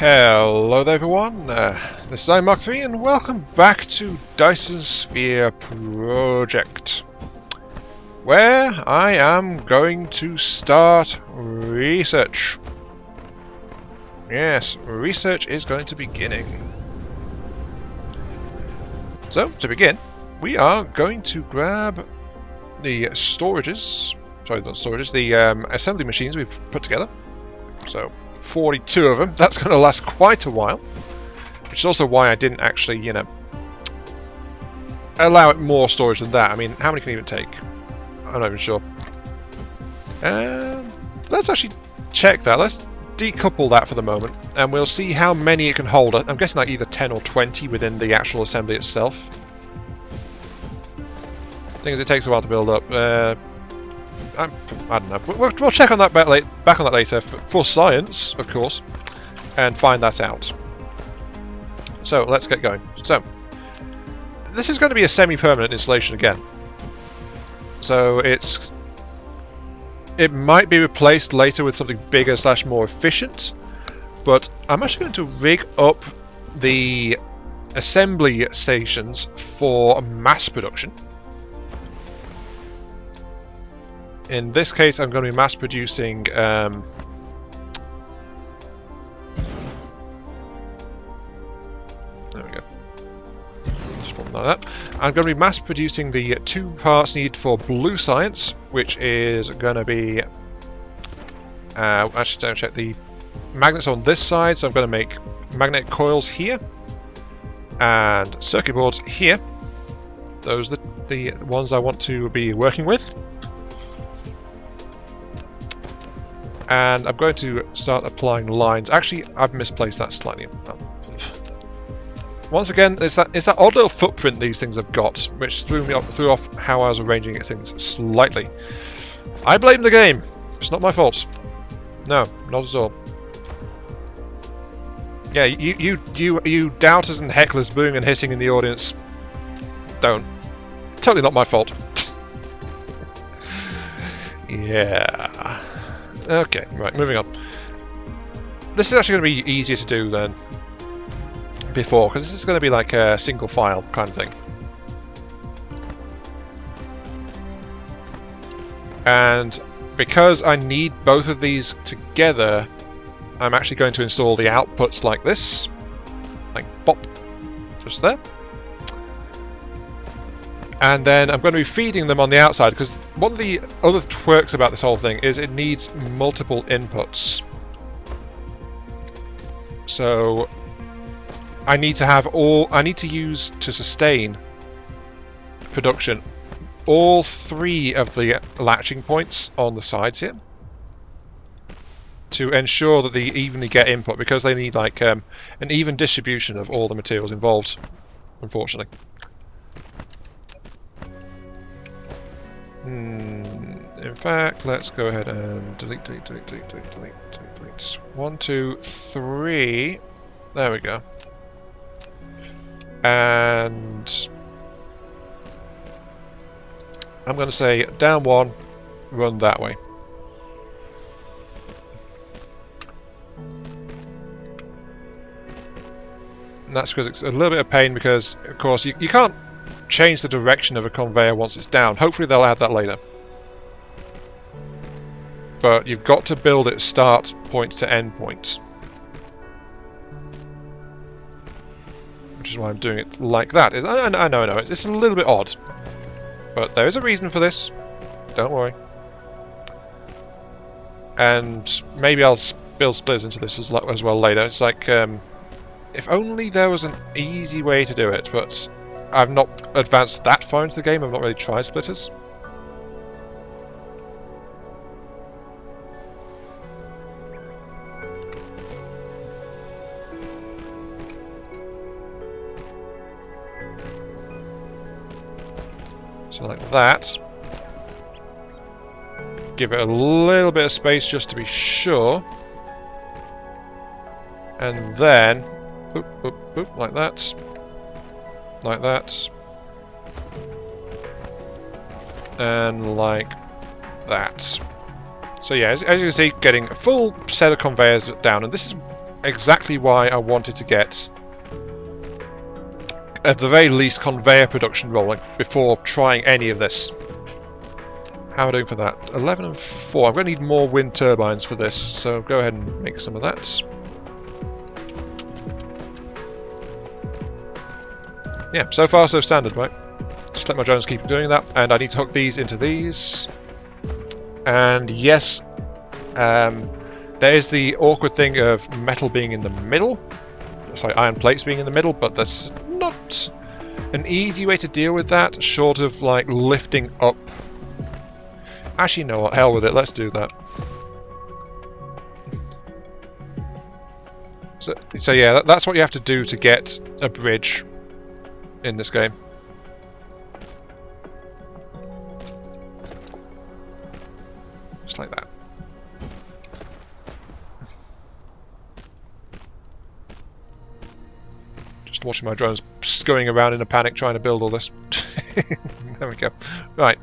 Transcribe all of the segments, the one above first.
Hello there everyone, this is iMark3 and welcome back to Dyson Sphere Project, where I am going to start research. Yes, research is going to beginning. So, to begin, we are going to grab the storages, sorry not storages, the assembly machines we've put together. So, 42 of them. That's going to last quite a while. Which is also why I didn't actually, you know, allow it more storage than that. I mean, how many can it even take? I'm not even sure. Let's actually check that. Let's decouple that for the moment. And we'll see how many it can hold. I'm guessing like either 10 or 20 within the actual assembly itself. Thing is, it takes a while to build up. I don't know. We'll check on that back on that later for science, of course, and find that out. So let's get going. So this is going to be a semi-permanent installation again. So it might be replaced later with something bigger / more efficient, but I'm actually going to rig up the assembly stations for mass production. In this case, I'm going to be mass producing there we go. Just put that. I'm going to be mass producing the 2 parts needed for blue science, which is going to be actually don't check the magnets on this side, so I'm going to make magnetic coils here and circuit boards here. Those are the ones I want to be working with. And I'm going to start applying lines. Actually, I've misplaced that slightly. Once again, it's that odd little footprint these things have got, which threw off how I was arranging things slightly. I blame the game. It's not my fault. No, not at all. Yeah, you doubters and hecklers booing and hissing in the audience. Don't. Totally not my fault. Yeah. Okay, right, moving on. This is actually going to be easier to do than before, because this is going to be like a single file kind of thing. And because I need both of these together, I'm actually going to install the outputs like this. Like pop, just there. And then I'm going to be feeding them on the outside, because one of the other quirks about this whole thing is it needs multiple inputs. So I need to use to sustain production all 3 of the latching points on the sides here to ensure that they evenly get input, because they need like an even distribution of all the materials involved, unfortunately. In fact, let's go ahead and delete. 1, 2, 3. There we go. And I'm going to say down 1, run that way. And that's because it's a little bit of pain, because of course you can't change the direction of a conveyor once it's down. Hopefully they'll add that later. But you've got to build it start point to end point. Which is why I'm doing it like that. I know, it's a little bit odd. But there is a reason for this. Don't worry. And maybe I'll build splitters into this as well later. It's like, if only there was an easy way to do it, but I've not advanced that far into the game. I've not really tried splitters. So like that. Give it a little bit of space just to be sure. And then, like that. Like that. And like that. So yeah, as you can see, getting a full set of conveyors down, and this is exactly why I wanted to get, at the very least, conveyor production rolling before trying any of this. How are we doing for that? 11 and 4. I'm going to need more wind turbines for this, so go ahead and make some of that. Yeah, so far so standard, right? Just let my drones keep doing that, and I need to hook these into these. And yes, there is the awkward thing of metal being in the middle. Sorry, iron plates being in the middle, but there's not an easy way to deal with that, short of like lifting up. Actually, you know what? Hell with it. Let's do that. So yeah, that's what you have to do to get a bridge in this game. Just like that. Just watching my drones scurrying around in a panic trying to build all this. There we go. Right.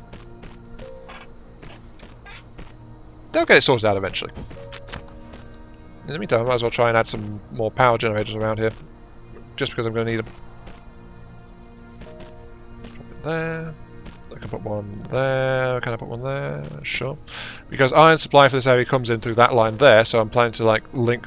They'll get it sorted out eventually. In the meantime, I might as well try and add some more power generators around here. Just because I'm going to need them. Drop it there. I can put one there. Can I put one there? Sure. Because iron supply for this area comes in through that line there, so I'm planning to like link.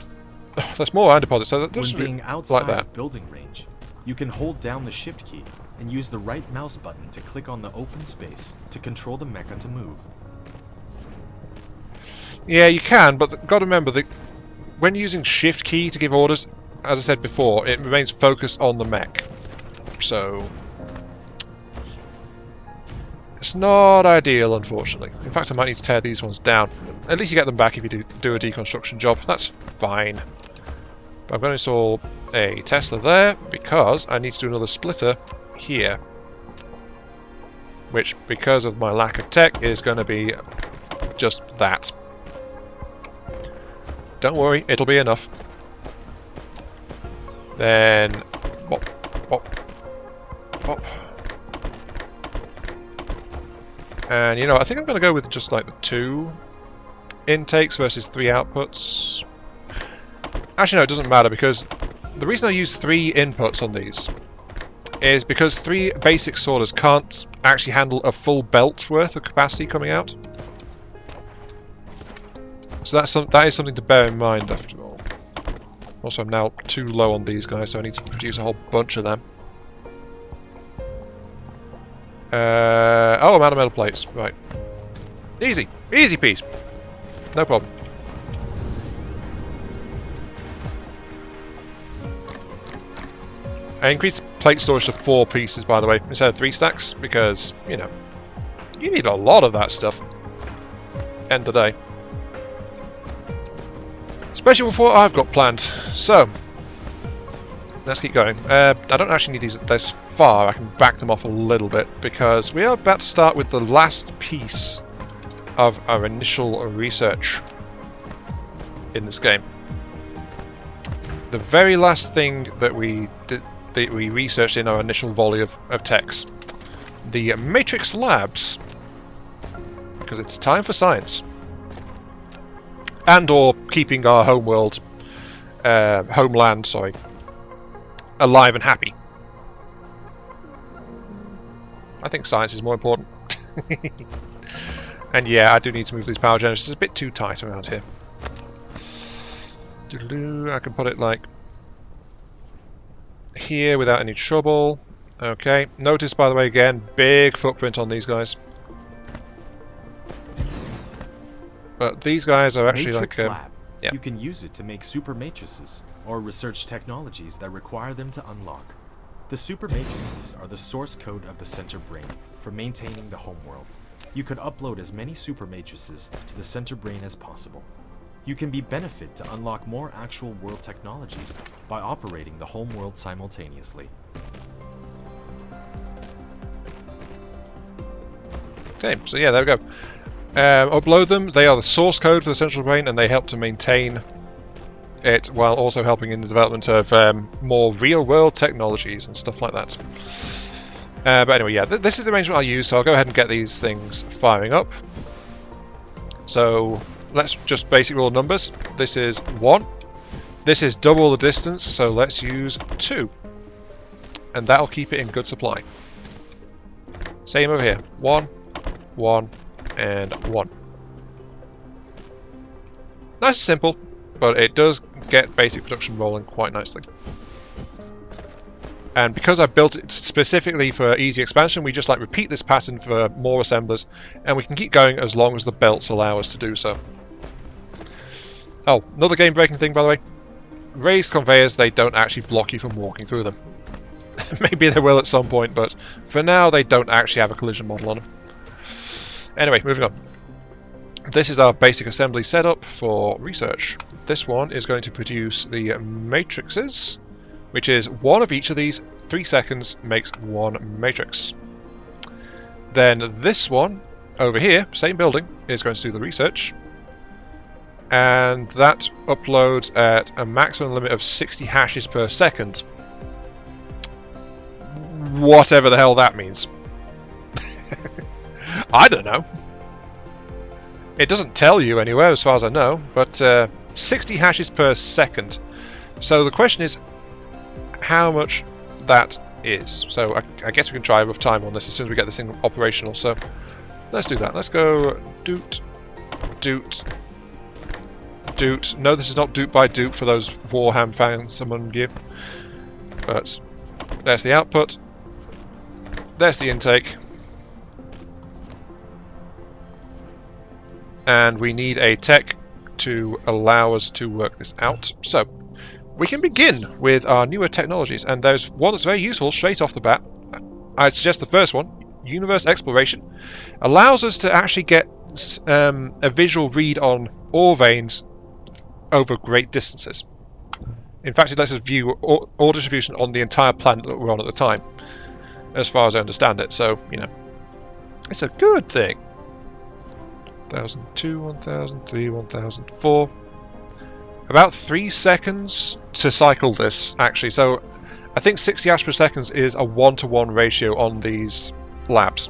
Oh, there's more iron deposits. So when being outside of building range, you can hold down the shift key and use the right mouse button to click on the open space to control the mecha to move. Yeah, you can, but got to remember that when using shift key to give orders, as I said before, it remains focused on the mech. So it's not ideal, unfortunately. In fact, I might need to tear these ones down. At least you get them back if you do a deconstruction job. That's fine. But I'm going to install a Tesla there because I need to do another splitter here. Which, because of my lack of tech, is going to be just that. Don't worry, it'll be enough. Then, pop, pop, pop. And you know, I think I'm going to go with just like the 2 intakes versus 3 outputs. Actually, no, it doesn't matter because the reason I use 3 inputs on these is because 3 basic sorters can't actually handle a full belt worth of capacity coming out. So that is something to bear in mind after all. Also, I'm now too low on these guys, so I need to produce a whole bunch of them. Oh, I'm out of metal plates. Right. Easy. Easy peasy. No problem. I increased plate storage to 4 pieces, by the way, instead of 3 stacks, because, you know, you need a lot of that stuff. End of the day. Especially with what I've got planned. So, let's keep going. I don't actually need these this far. I can back them off a little bit because we are about to start with the last piece of our initial research in this game. The very last thing that we did, that we researched in our initial volley of techs, the Matrix Labs, because it's time for science. And or keeping our homeland, sorry, alive and happy. I think science is more important. And yeah, I do need to move these power generators. It's a bit too tight around here. I can put it like here without any trouble. Okay. Notice, by the way, again, big footprint on these guys. But these guys are actually Matrix like Lab. Yeah. You can use it to make super matrices or research technologies that require them to unlock. The super matrices are the source code of the center brain for maintaining the homeworld. You could upload as many super matrices to the center brain as possible. You can be benefit to unlock more actual world technologies by operating the homeworld simultaneously. Okay, so yeah, there we go. Upload them. They are the source code for the central brain, and they help to maintain it while also helping in the development of more real-world technologies and stuff like that. But anyway, yeah, this is the arrangement I'll use, so I'll go ahead and get these things firing up. So let's just basic rule of numbers. This is 1, This is double the distance, so let's use 2. And that'll keep it in good supply. Same over here. 1, 1, and 1. Nice and simple, but it does get basic production rolling quite nicely. And because I built it specifically for easy expansion, we just like repeat this pattern for more assemblers, and we can keep going as long as the belts allow us to do so. Oh, another game-breaking thing, by the way. Raised conveyors, they don't actually block you from walking through them. Maybe they will at some point, but for now they don't actually have a collision model on them. Anyway, moving on. This is our basic assembly setup for research. This one is going to produce the matrices, which is one of each of these. 3 seconds makes one matrix. Then this one over here, same building, is going to do the research. And that uploads at a maximum limit of 60 hashes per second. Whatever the hell that means. I don't know. It doesn't tell you anywhere as far as I know, but 60 hashes per second. So the question is how much that is. So I guess we can try with time on this as soon as we get this thing operational. So let's do that. Let's go doot, doot, doot. No, this is not doot by doot for those Warham fans among you. But there's the output. There's the intake. And we need a tech to allow us to work this out. So we can begin with our newer technologies, and there's one that's very useful straight off the bat. I'd suggest the first one, universe exploration, allows us to actually get a visual read on ore veins over great distances. In fact, it lets us view ore distribution on the entire planet that we're on at the time, as far as I understand it. So, you know, it's a good thing. 1002, 1003, 1004. About 3 seconds to cycle this, actually. So I think 60 hash per second is a 1-to-1 ratio on these labs.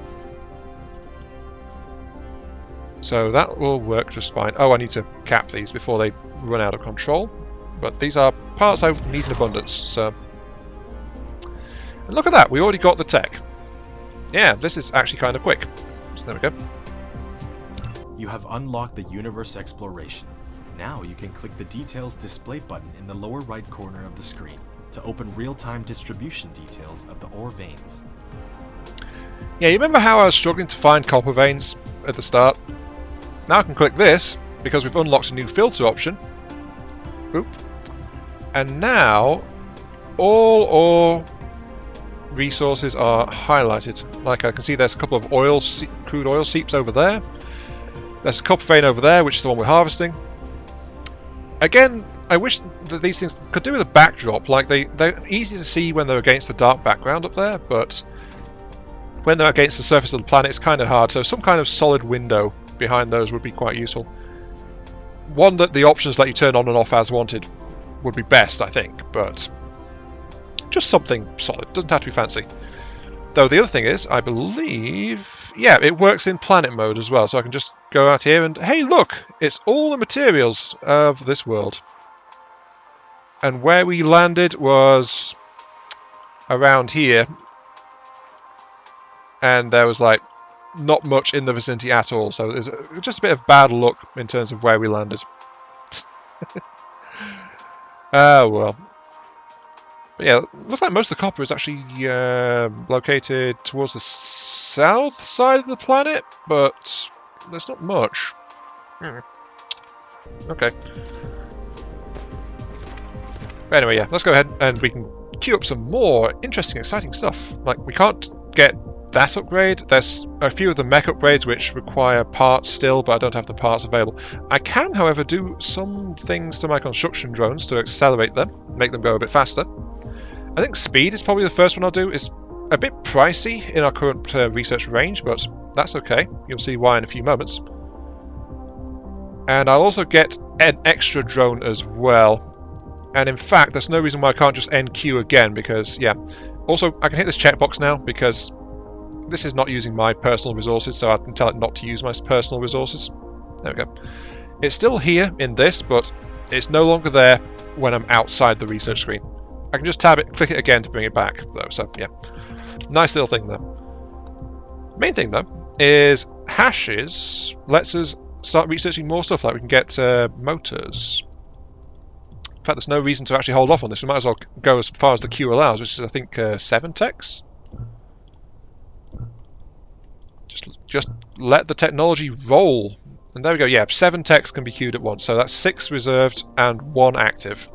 So that will work just fine. Oh, I need to cap these before they run out of control. But these are parts I need in abundance, so... And look at that, we already got the tech. Yeah, this is actually kind of quick. So there we go. You have unlocked the universe exploration. Now you can click the details display button in the lower right corner of the screen to open real-time distribution details of the ore veins. Yeah, you remember how I was struggling to find copper veins at the start? Now I can click this because we've unlocked a new filter option. Oop. And now all ore resources are highlighted. Like I can see there's a couple of crude oil seeps over there. There's a copper vein over there, which is the one we're harvesting. Again, I wish that these things could do with a backdrop. Like they're easy to see when they're against the dark background up there, but when they're against the surface of the planet, it's kind of hard. So some kind of solid window behind those would be quite useful. One that the options let you turn on and off as wanted would be best, I think, but just something solid. Doesn't have to be fancy. Though the other thing is, I believe, yeah, it works in planet mode as well. So I can just go out here and, hey, look, it's all the materials of this world. And where we landed was around here. And there was, like, not much in the vicinity at all. So there's just a bit of bad luck in terms of where we landed. Ah, well. But yeah, looks like most of the copper is actually located towards the south side of the planet, but there's not much. Okay. But anyway, yeah, let's go ahead and we can queue up some more interesting, exciting stuff. Like, we can't get that upgrade. There's a few of the mech upgrades which require parts still, but I don't have the parts available. I can, however, do some things to my construction drones to accelerate them, make them go a bit faster. I think speed is probably the first one I'll do. It's a bit pricey in our current research range, but that's okay. You'll see why in a few moments. And I'll also get an extra drone as well. And in fact, there's no reason why I can't just end queue again, because, yeah. Also, I can hit this checkbox now, because this is not using my personal resources, so I can tell it not to use my personal resources. There we go. It's still here in this, but it's no longer there when I'm outside the research screen. I can just tab it, click it again to bring it back, though. So yeah, nice little thing there. Main thing though is hashes lets us start researching more stuff. Like we can get motors. In fact, there's no reason to actually hold off on this. We might as well go as far as the queue allows, which is I think 7 techs. Just let the technology roll. And there we go. Yeah, 7 techs can be queued at once. So that's 6 reserved and 1 active.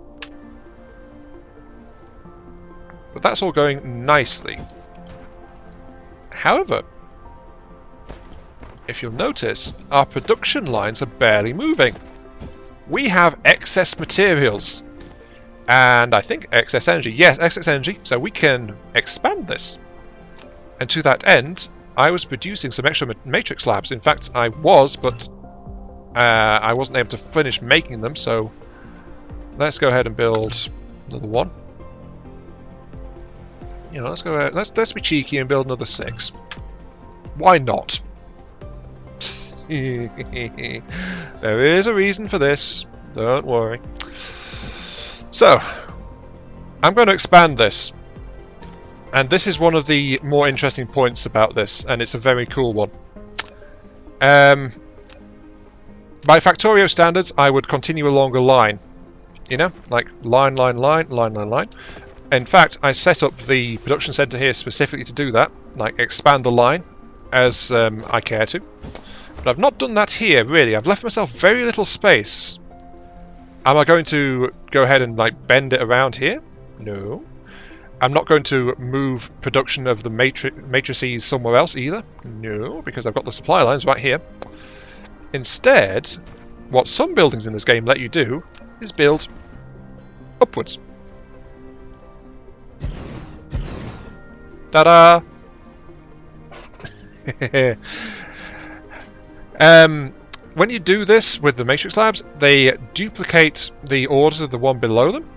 But that's all going nicely. However, if you'll notice, our production lines are barely moving. We have excess materials. And I think excess energy. Yes, excess energy. So we can expand this. And to that end, I was producing some extra matrix labs. In fact, I was, but I wasn't able to finish making them. So let's go ahead and build another one. You know, let's go ahead. Let's be cheeky and build another 6. Why not? There is a reason for this. Don't worry. So, I'm going to expand this. And this is one of the more interesting points about this, and it's a very cool one. By Factorio standards, I would continue along a line. You know, like line, line, line, line, line, line. In fact, I set up the production center here specifically to do that, like expand the line as I care to. But I've not done that here, really. I've left myself very little space. Am I going to go ahead and like bend it around here? No. I'm not going to move production of the matrices somewhere else either. No, because I've got the supply lines right here. Instead, what some buildings in this game let you do is build upwards. Ta-da! When you do this with the matrix labs, they duplicate the orders of the one below them.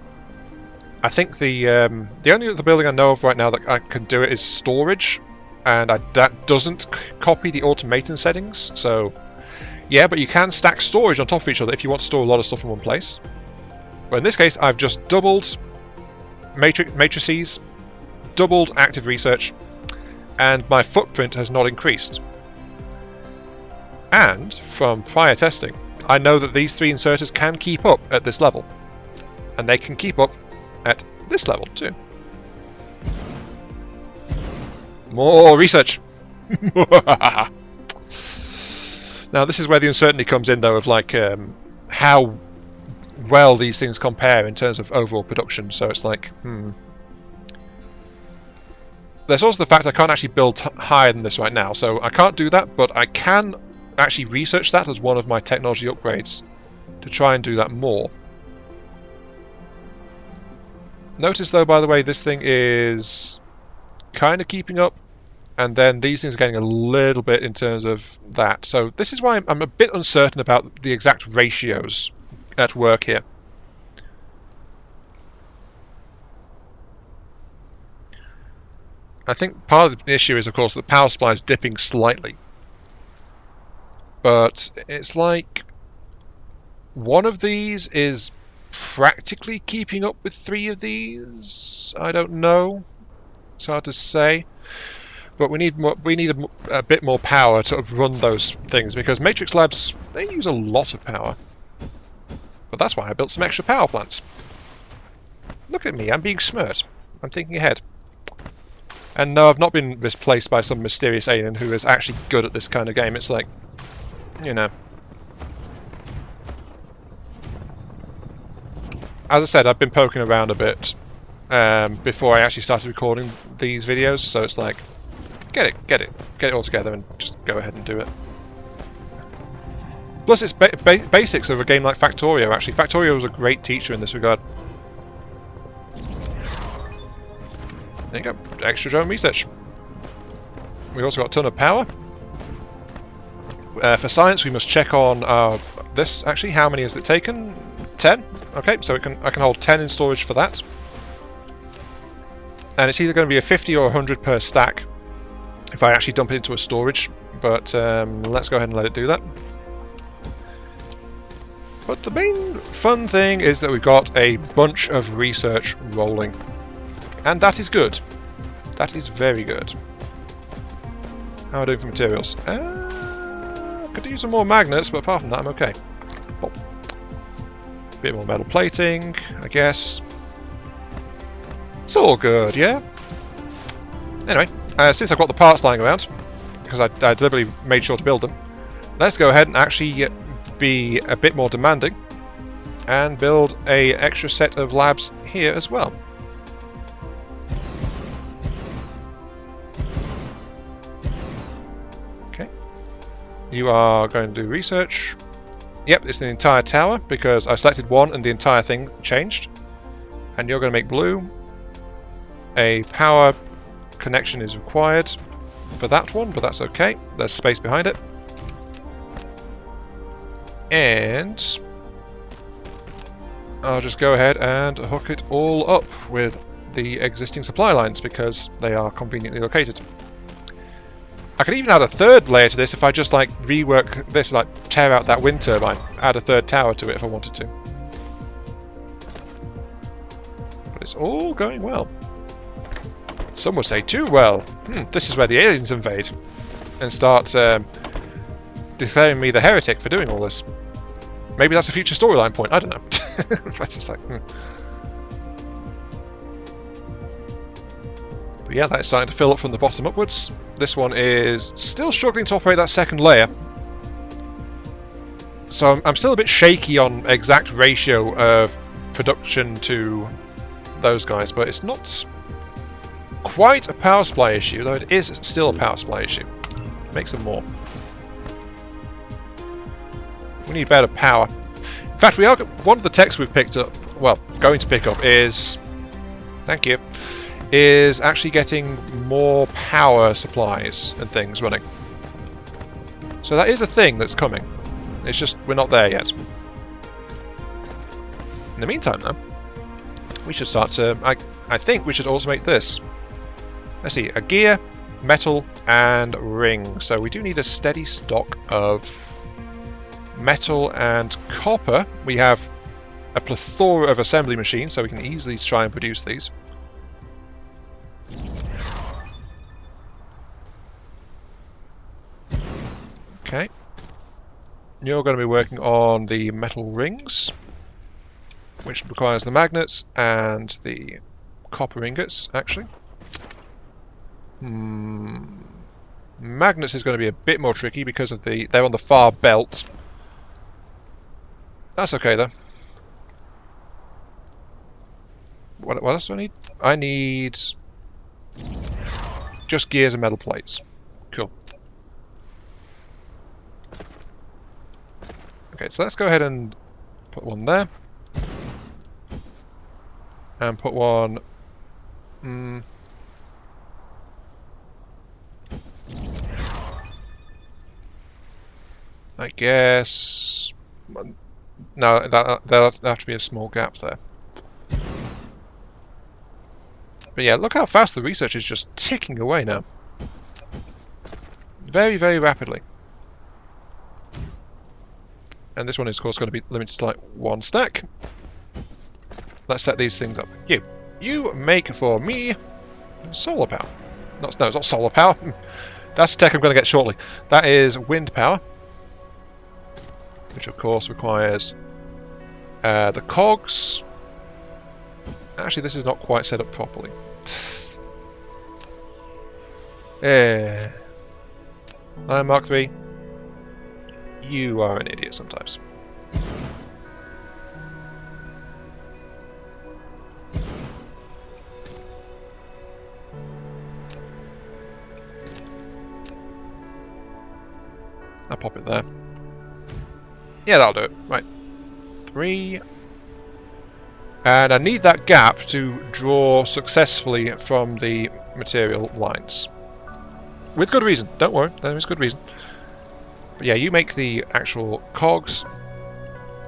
I think the only other building I know of right now that I can do it is storage, and that doesn't copy the automaton settings. So, yeah, but you can stack storage on top of each other if you want to store a lot of stuff in one place. But in this case, I've just doubled matrices, doubled active research, and my footprint has not increased. And from prior testing, I know that these 3 inserters can keep up at this level, and they can keep up at this level too. More research. Now this is where the uncertainty comes in, though, of like how well these things compare in terms of overall production. So it's like, There's also the fact I can't actually build higher than this right now, so I can't do that, but I can actually research that as one of my technology upgrades to try and do that more. Notice, though, by the way, this thing is kind of keeping up, and then these things are getting a little bit in terms of that. So this is why I'm a bit uncertain about the exact ratios at work here. I think part of the issue is, of course, the power supply is dipping slightly. But it's like one of these is practically keeping up with 3 of these. I don't know. It's hard to say. But we need more, a bit more power to run those things, because Matrix Labs, they use a lot of power. But that's why I built some extra power plants. Look at me, I'm being smart. I'm thinking ahead. And no, I've not been replaced by some mysterious alien who is actually good at this kind of game. It's like, you know. As I said, I've been poking around a bit before I actually started recording these videos, so it's like, get it all together and just go ahead and do it. Plus, it's basics of a game like Factorio, actually. Factorio was a great teacher in this regard. There you go, extra drone research. We've also got a ton of power. For science, we must check on this. Actually, how many has it taken? 10. Okay, so I can hold 10 in storage for that. And it's either going to be a 50 or 100 per stack if I actually dump it into a storage. But let's go ahead and let it do that. But the main fun thing is that we've got a bunch of research rolling. And that is good. That is very good. How am I doing for materials? Could use some more magnets, but apart from that, I'm okay. Pop. Bit more metal plating, I guess. It's all good, yeah? Anyway, since I've got the parts lying around, because I deliberately made sure to build them, let's go ahead and actually be a bit more demanding and build an extra set of labs here as well. Okay. You are going to do research. Yep, it's the entire tower because I selected one and the entire thing changed. And you're going to make blue. A power connection is required for that one, but that's okay. There's space behind it. And I'll just go ahead and hook it all up with the existing supply lines because they are conveniently located. I could even add a third layer to this if I just like rework this, like tear out that wind turbine, add a third tower to it if I wanted to. But it's all going well. Some would say too well. This is where the aliens invade and start declaring me the heretic for doing all this. Maybe that's a future storyline point, I don't know. That's just like, But yeah, that is starting to fill up from the bottom upwards. This one is still struggling to operate that second layer. So I'm still a bit shaky on exact ratio of production to those guys, but it's not quite a power supply issue, though it is still a power supply issue. Make some more. We need better power. In fact, one of the techs we've picked up, well, going to pick up is, thank you, is actually getting more power supplies and things running. So that is a thing that's coming. It's just we're not there yet. In the meantime, though, we should start to. I think we should automate this. Let's see, a gear, metal, and ring. So we do need a steady stock of metal and copper. We have a plethora of assembly machines, so we can easily try and produce these. Okay. You're going to be working on the metal rings, which requires the magnets and the copper ingots, actually. Magnets is going to be a bit more tricky because of they're on the far belt. That's okay though. What else do I need? I need just gears and metal plates. Cool. Okay, so let's go ahead and put one there. And put one... I guess... No, there'll have to be a small gap there. But yeah, look how fast the research is just ticking away now. Very, very rapidly. And this one is, of course, going to be limited to like one stack. Let's set these things up. You make for me solar power. No, it's not solar power. That's the tech I'm going to get shortly. That is wind power, which of course requires the cogs. Actually, this is not quite set up properly. Mark III. You are an idiot sometimes. I'll pop it there. Yeah, that'll do it. Right. 3. And I need that gap to draw successfully from the material lines. With good reason. Don't worry, there is good reason. But yeah, you make the actual cogs.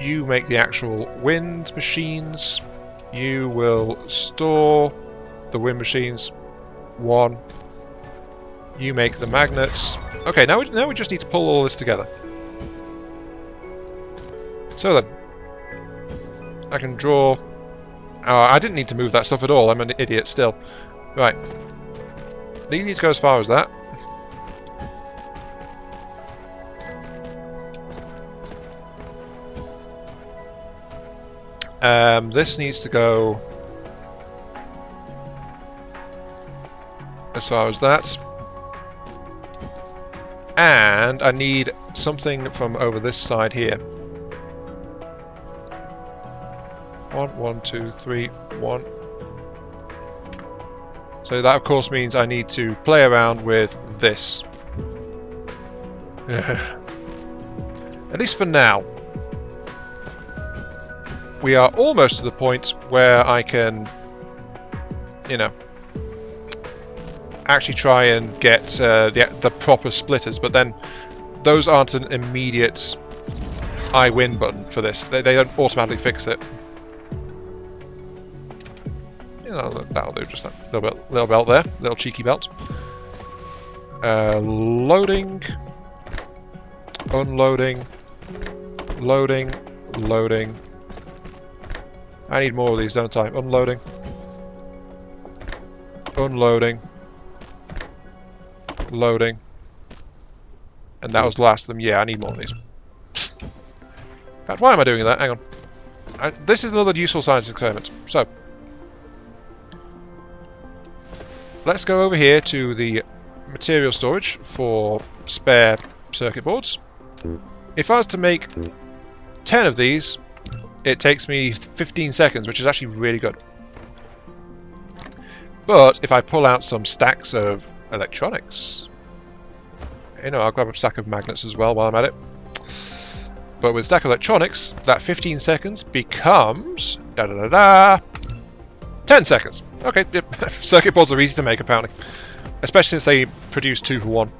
You make the actual wind machines. You will store the wind machines. 1. You make the magnets. Okay, now we just need to pull all this together. So then, I can draw... Oh, I didn't need to move that stuff at all. I'm an idiot still. Right. These need to go as far as that. This needs to go as far as that. And I need something from over this side here. 1, 2, 3, 1. So that of course means I need to play around with this. At least for now. We are almost to the point where I can, you know, actually try and get the proper splitters, but then those aren't an immediate I win button for this. They don't automatically fix it. You know, that'll do, just that little belt there, little cheeky belt. Loading, unloading, loading, loading. I need more of these, don't I? Unloading, unloading, loading, and that was the last of them. Yeah, I need more of these. In fact, why am I doing that? Hang on. This is another useful science experiment. So, let's go over here to the material storage for spare circuit boards. If I was to make 10 of these, it takes me 15 seconds, which is actually really good. But if I pull out some stacks of electronics, you know, I'll grab a stack of magnets as well while I'm at it. But with stack of electronics, that 15 seconds becomes 10 seconds. Okay, yep. Circuit boards are easy to make apparently, especially since they produce 2 for 1.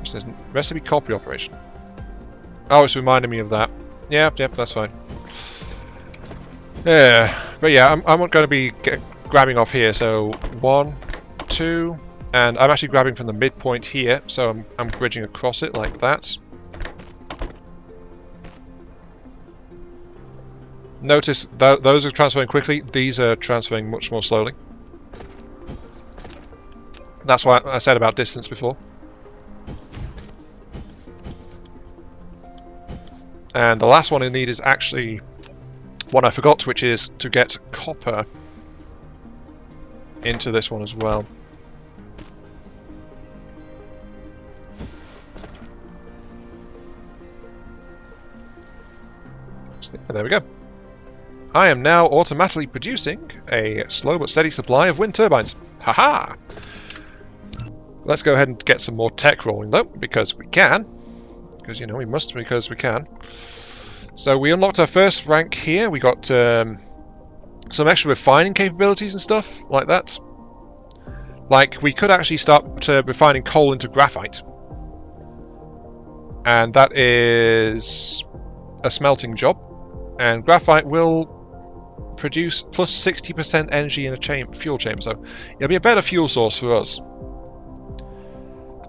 It says recipe copy operation. Oh, it's reminding me of that. Yep, that's fine. Yeah, but yeah, I'm not going to be grabbing off here. So 1, 2, and I'm actually grabbing from the midpoint here. So I'm bridging across it like that. Notice those are transferring quickly. These are transferring much more slowly. That's why I said about distance before. And the last one I need is actually one I forgot, which is to get copper into this one as well. So there we go. I am now automatically producing a slow but steady supply of wind turbines. Haha! Let's go ahead and get some more tech rolling though, because we can. Because, you know, we must, because we can. So we unlocked our first rank here. We got some extra refining capabilities and stuff like that. Like, we could actually start refining coal into graphite. And that is a smelting job. And graphite will produce plus 60% energy in a fuel chamber. So it'll be a better fuel source for us.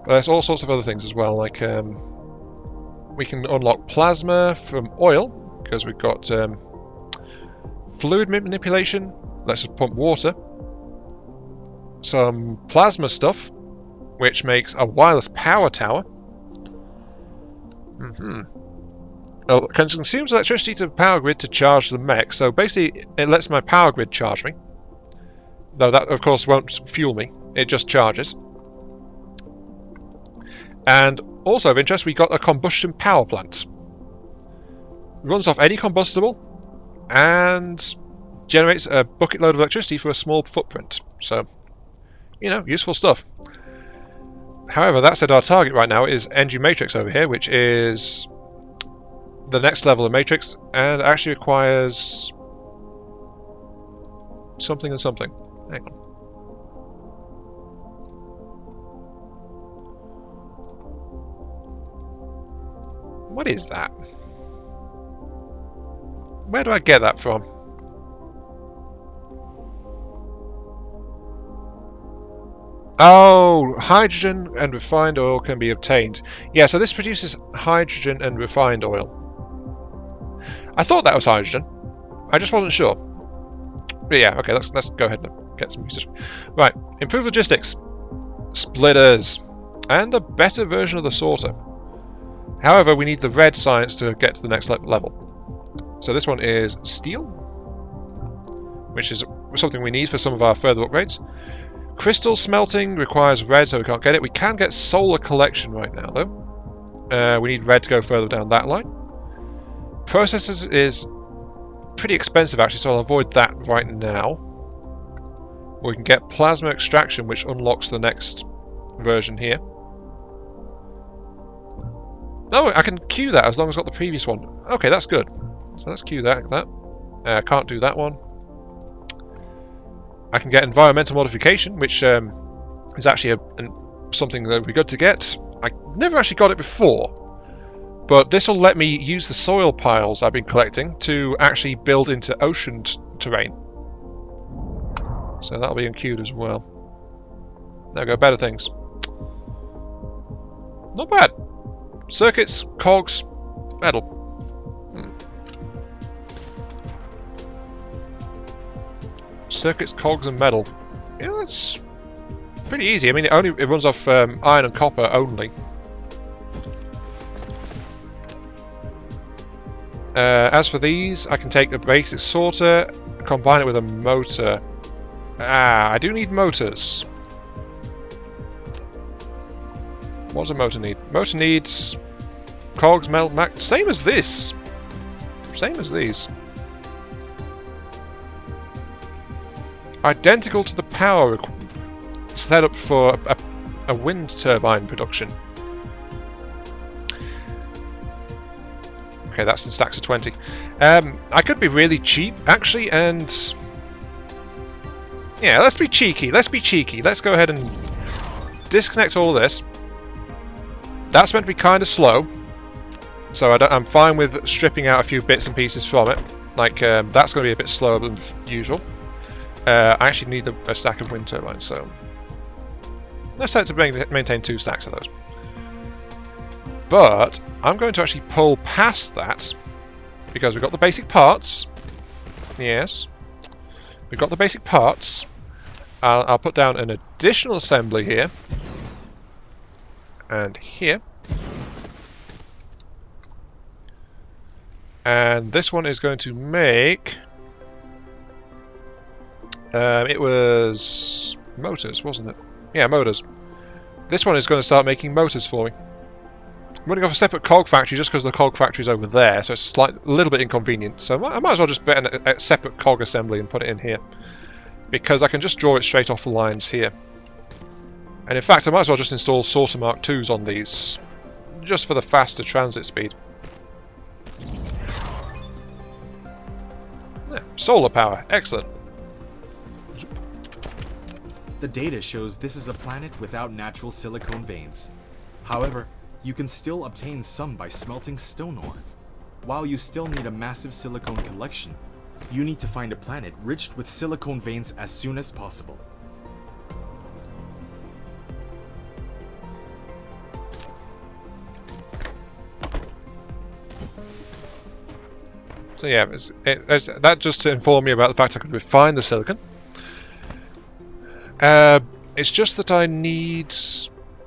But there's all sorts of other things as well, like... we can unlock plasma from oil, because we've got fluid manipulation, lets us pump water. Some plasma stuff, which makes a wireless power tower. Consumes electricity to the power grid to charge the mech, so basically it lets my power grid charge me. Though that, of course, won't fuel me, it just charges. And also of interest, we got a combustion power plant. Runs off any combustible and generates a bucket load of electricity for a small footprint. So, you know, useful stuff. However, that said, our target right now is Engine Matrix over here, which is the next level of Matrix and actually requires something and something. Hang on. What is that? Where do I get that from? Oh, hydrogen and refined oil can be obtained. Yeah, so this produces hydrogen and refined oil. I thought that was hydrogen. I just wasn't sure. But yeah, okay, let's go ahead and get some research. Right, improve logistics. Splitters. And a better version of the sorter. However, we need the red science to get to the next level. So this one is steel, which is something we need for some of our further upgrades. Crystal smelting requires red, so we can't get it. We can get solar collection right now, though. We need red to go further down that line. Processors is pretty expensive, actually, so I'll avoid that right now. We can get plasma extraction, which unlocks the next version here. Oh, I can queue that as long as I've got the previous one. Okay, that's good. So let's queue that. Can't do that one. I can get environmental modification, which is actually something that would be good to get. I never actually got it before, but this will let me use the soil piles I've been collecting to actually build into ocean terrain. So that'll be unqueued as well. There we go, better things. Not bad. Circuits, cogs, metal. Circuits, cogs, and metal. Yeah, that's pretty easy. I mean, it runs off iron and copper only. As for these, I can take the basic sorter, combine it with a motor. I do need motors. What does a motor need? Motor needs cogs, metal, same as this. Same as these. Identical to the power set up for a wind turbine production. Okay, that's in stacks of 20. I could be really cheap, actually, and... yeah, let's be cheeky. Let's be cheeky. Let's go ahead and disconnect all of this. That's meant to be kind of slow, so I'm fine with stripping out a few bits and pieces from it. Like, that's going to be a bit slower than usual. I actually need a stack of wind turbines, so let's try to maintain 2 stacks of those. But I'm going to actually pull past that because we've got the basic parts. Yes, we've got the basic parts. I'll put down an additional assembly here and here. And this one is going to make... it was motors, wasn't it? Yeah, motors. This one is going to start making motors for me. I'm going to go for a separate cog factory just because the cog factory is over there, so it's a little bit inconvenient. So I might as well just bet a separate cog assembly and put it in here, because I can just draw it straight off the lines here. And in fact, I might as well just install Sorter Mark IIs on these, just for the faster transit speed. Yeah, solar power, excellent. The data shows this is a planet without natural silicone veins. However, you can still obtain some by smelting stone ore. While you still need a massive silicone collection, you need to find a planet rich with silicone veins as soon as possible. So yeah, that just to inform me about the fact I could refine the silicon. It's just that I need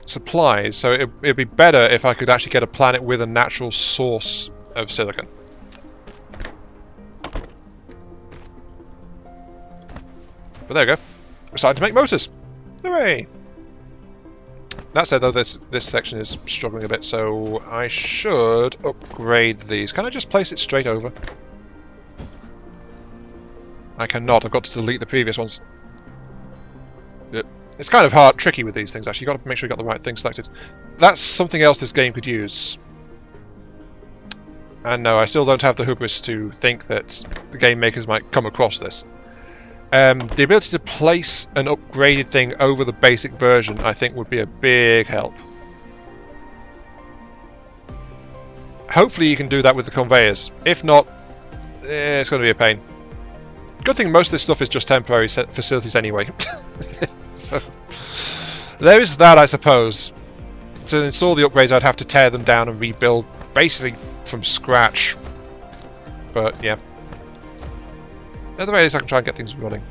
supplies, so it'd be better if I could actually get a planet with a natural source of silicon. But there we go. We're starting to make motors. Hooray! That said, though, this section is struggling a bit, so I should upgrade these. Can I just place it straight over? I cannot. I've got to delete the previous ones. It's kind of hard, tricky with these things, actually. You've got to make sure you've got the right thing selected. That's something else this game could use. And no, I still don't have the hubris to think that the game makers might come across this. The ability to place an upgraded thing over the basic version, I think, would be a big help. Hopefully you can do that with the conveyors. If not, it's going to be a pain. Good thing most of this stuff is just temporary facilities anyway. So, there is that, I suppose. To install the upgrades, I'd have to tear them down and rebuild basically from scratch. but yeah. At the very least, I can try and get things running.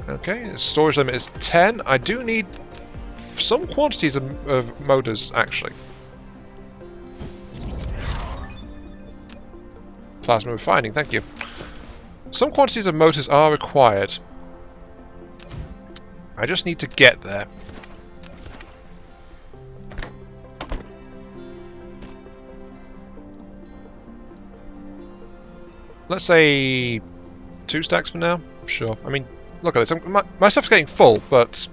Okay, the storage limit is 10. I do need some quantities of motors, actually. Plasma refining, thank you. Some quantities of motors are required. I just need to get there. Let's say 2 stacks for now. Sure. I mean, look at this. My stuff's getting full, but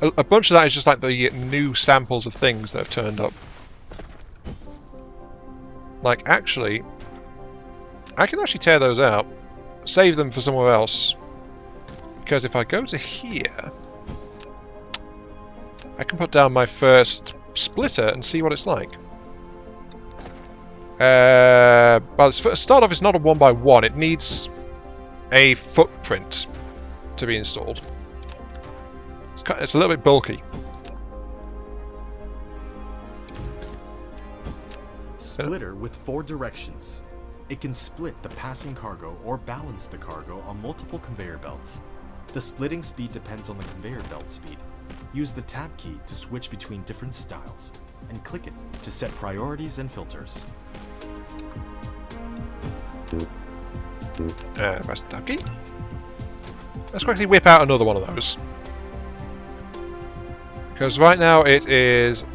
a bunch of that is just like the new samples of things that have turned up. Like, actually, I can actually tear those out, save them for somewhere else. Because if I go to here, I can put down my first splitter and see what it's like. Well, start off, it's not a 1x1. It needs a footprint to be installed. It's a little bit bulky. Splitter with 4 directions. It can split the passing cargo or balance the cargo on multiple conveyor belts. The splitting speed depends on the conveyor belt speed. Use the tab key to switch between different styles, and click it to set priorities and filters. Press the tab key. Let's quickly whip out another one of those. Because right now it is...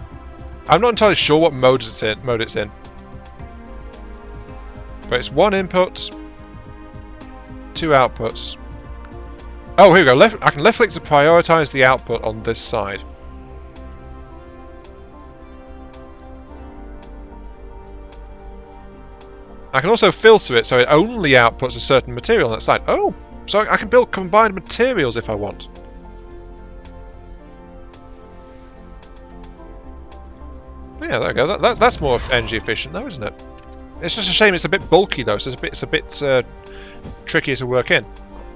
I'm not entirely sure what mode it's in. But it's 1 input, 2 outputs. Oh, here we go. I can left click to prioritize the output on this side. I can also filter it so it only outputs a certain material on that side. Oh, so I can build combined materials if I want. Yeah, there we go. That's more energy efficient though, isn't it? It's just a shame it's a bit bulky though, so it's a bit trickier to work in.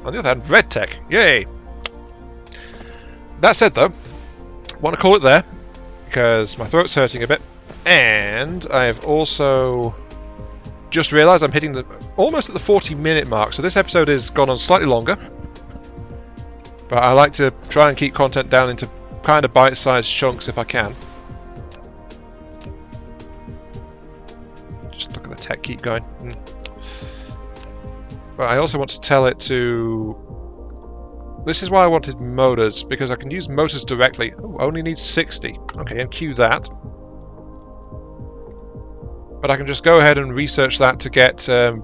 On the other hand, red tech, yay! That said though, I want to call it there because my throat's hurting a bit, and I've also just realised I'm hitting almost at the 40-minute mark. So this episode has gone on slightly longer, but I like to try and keep content down into kind of bite-sized chunks if I can. Just look at the tech keep going. But I also want to tell it to... This is why I wanted motors, because I can use motors directly. Oh, only needs 60. Okay, and queue that. But I can just go ahead and research that to get a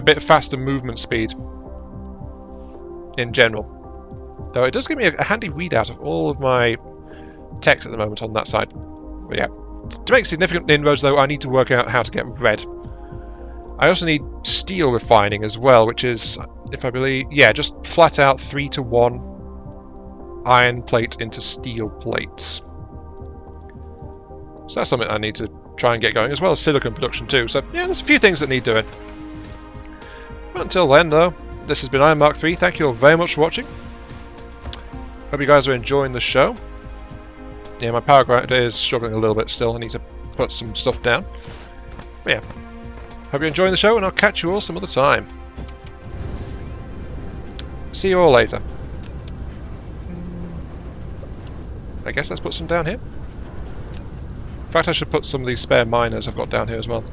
bit faster movement speed in general. Though it does give me a handy readout of all of my text at the moment on that side. But yeah, to make significant inroads though, I need to work out how to get red. I also need steel refining as well, which is, if I believe, yeah, just flat out 3-to-1 iron plate into steel plates. So that's something I need to try and get going, as well as silicon production too. So yeah, there's a few things that need doing. But until then though, this has been Iron Mark 3. Thank you all very much for watching. Hope you guys are enjoying the show. Yeah, my power grind is struggling a little bit still. I need to put some stuff down. But yeah. Hope you're enjoying the show, and I'll catch you all some other time. See you all later. I guess let's put some down here. In fact, I should put some of these spare miners I've got down here as well.